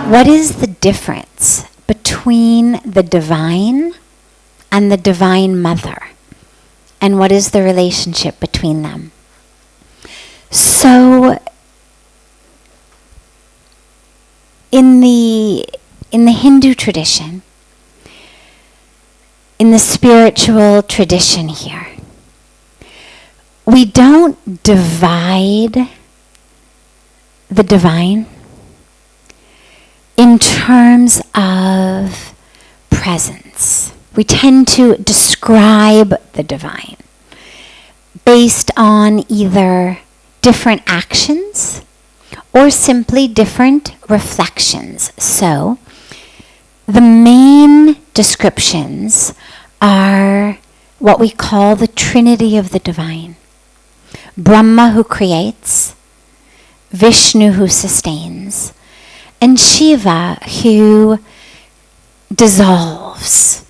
What is the difference between the divine and the Divine Mother? And what is the relationship between them? So, in the Hindu tradition, in the spiritual tradition here, we don't divide the divine in terms of presence. We tend to describe the divine based on either different actions or simply different reflections. So, the main descriptions are what we call the Trinity of the Divine. Brahma, who creates, Vishnu, who sustains, and Shiva, who dissolves.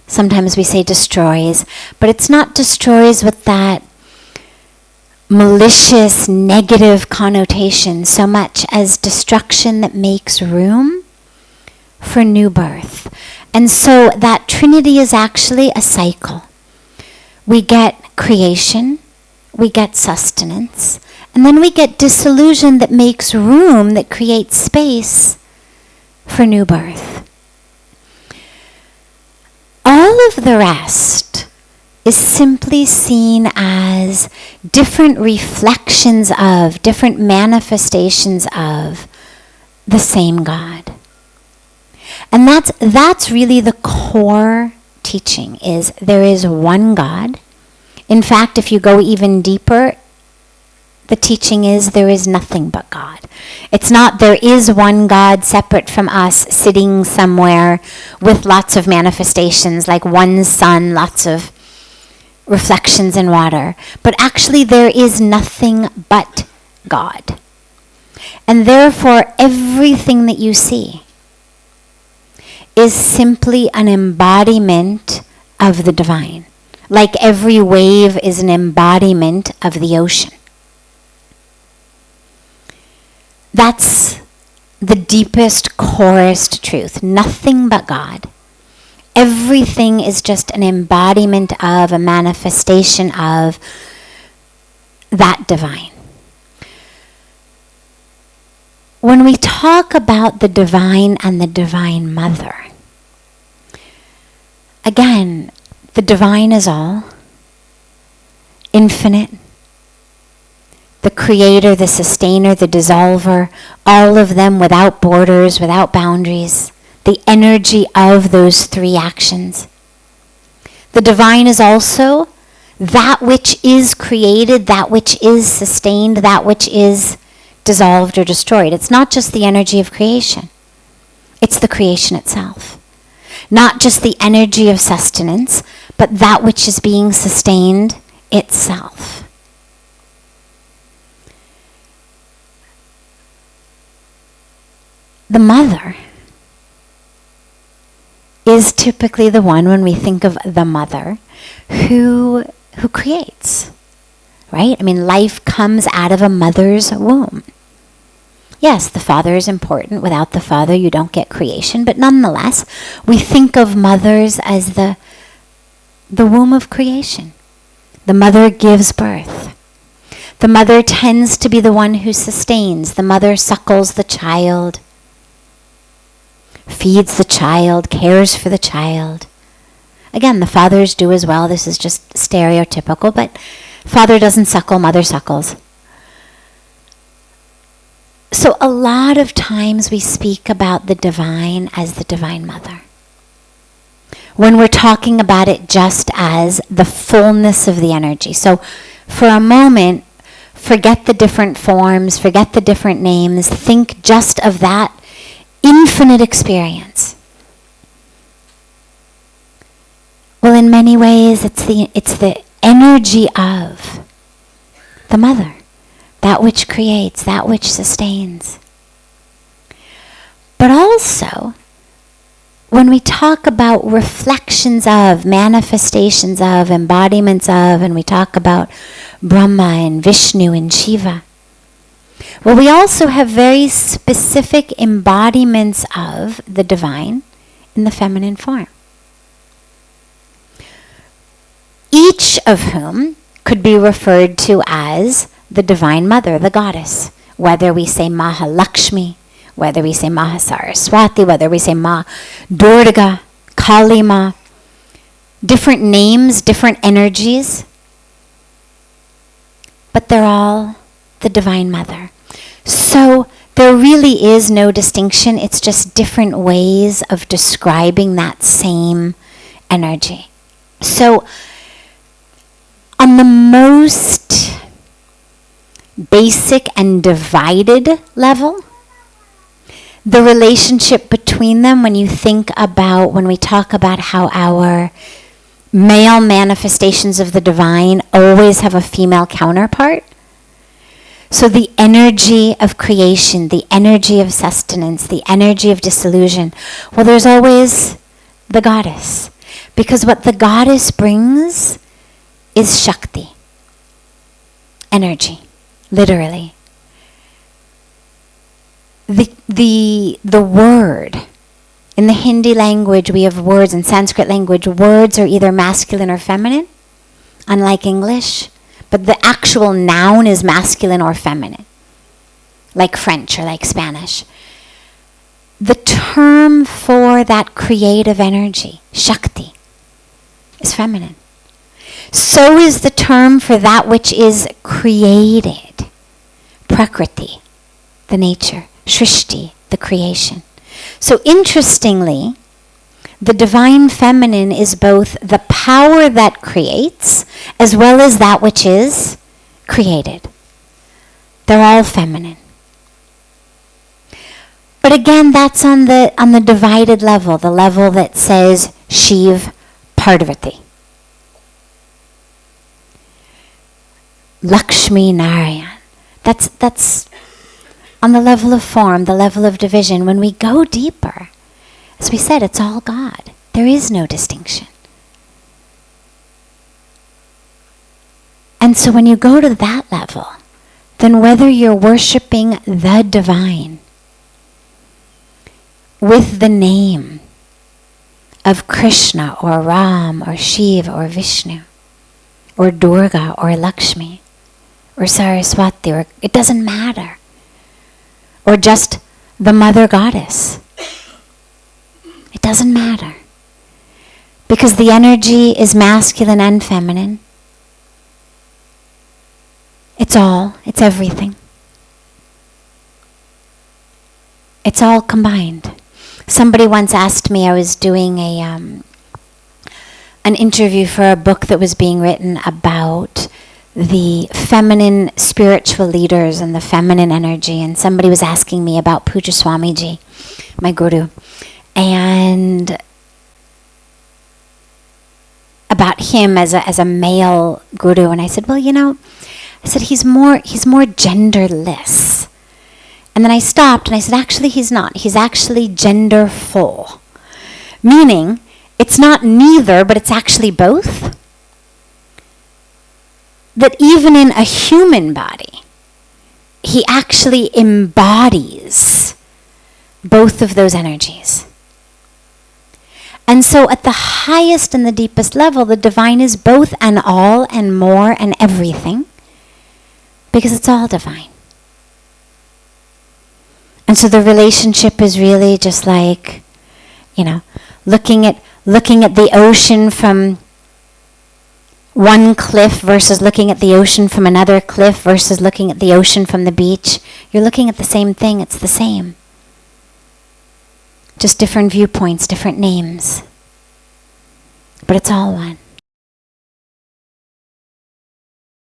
Sometimes we say destroys, but it's not destroys with that malicious, negative connotation so much as destruction that makes room for new birth. And so that Trinity is actually a cycle. We get creation, we get sustenance, and then we get dissolution that makes room, that creates space for new birth. All of the rest is simply seen as different reflections of, different manifestations of the same God. And that's really the core teaching, is there is one God. In fact, if you go even deeper, the teaching is there is nothing but God. It's not there is one God separate from us sitting somewhere with lots of manifestations, like one sun, lots of reflections in water. But actually there is nothing but God. And therefore everything that you see is simply an embodiment of the divine. Like every wave is an embodiment of the ocean. That's the deepest, corest truth. Nothing but God. Everything is just an embodiment of, a manifestation of that divine. When we talk about the divine and the Divine Mother, again, the divine is all, infinite, the creator, the sustainer, the dissolver, all of them without borders, without boundaries, the energy of those three actions. The divine is also that which is created, that which is sustained, that which is dissolved or destroyed. It's not just the energy of creation. It's the creation itself. Not just the energy of sustenance, but that which is being sustained itself. The mother is typically the one, when we think of the mother, who creates, right? I mean, life comes out of a mother's womb. Yes, the father is important. Without the father, you don't get creation. But nonetheless, we think of mothers as the womb of creation. The mother gives birth. The mother tends to be the one who sustains. The mother suckles the child, feeds the child, cares for the child. Again, the fathers do as well. This is just stereotypical, but father doesn't suckle, mother suckles. So a lot of times we speak about the divine as the Divine Mother, when we're talking about it just as the fullness of the energy. So for a moment, forget the different forms, forget the different names, think just of that infinite experience. Well, in many ways, it's the energy of the mother. that which creates, that which sustains. But also, when we talk about reflections of, manifestations of, embodiments of, and we talk about Brahma and Vishnu and Shiva, well, we also have very specific embodiments of the divine in the feminine form. Each of whom could be referred to as the Divine Mother, the Goddess. Whether we say Mahalakshmi, whether we say Mahasaraswati, whether we say Ma Durga, Kali Ma, different names, different energies, but they're all the Divine Mother. So there really is no distinction. It's just different ways of describing that same energy. So on the most basic and divided level, the relationship between them, when we talk about how our male manifestations of the divine always have a female counterpart. So the energy of creation, the energy of sustenance, the energy of dissolution, well, there's always the goddess. Because what the goddess brings is Shakti, energy, literally. The word, in the Hindi language we have words, in Sanskrit language words are either masculine or feminine, unlike English, but the actual noun is masculine or feminine, like French or like Spanish. The term for that creative energy, Shakti, is feminine. So is the term for that which is created, Prakriti, the nature, Srishti, the creation. So interestingly, the divine feminine is both the power that creates as well as that which is created. They're all feminine. But again, that's on the divided level, the level that says Shiv Parvati. Lakshmi Narayan. That's on the level of form, the level of division. When we go deeper, as we said, it's all God. There is no distinction. And so when you go to that level, then whether you're worshiping the divine with the name of Krishna or Ram or Shiva or Vishnu or Durga or Lakshmi or Saraswati, or it doesn't matter, or just the Mother Goddess, it doesn't matter, because the energy is masculine and feminine. It's everything. It's all combined. Somebody once asked me, I was doing an interview for a book that was being written about the feminine spiritual leaders and the feminine energy, and somebody was asking me about Puja Swamiji, my guru, and about him as a male guru. And I said, well, he's more genderless. And then I stopped and I said, actually he's not. He's actually genderful. Meaning, it's not neither, but it's actually both. That even in a human body, he actually embodies both of those energies. And so at the highest and the deepest level, the divine is both and all and more and everything, because it's all divine. And so the relationship is really just like, looking at the ocean from one cliff versus looking at the ocean from another cliff versus looking at the ocean from the beach. You're looking at the same thing. It's the same. Just different viewpoints, different names. But it's all one.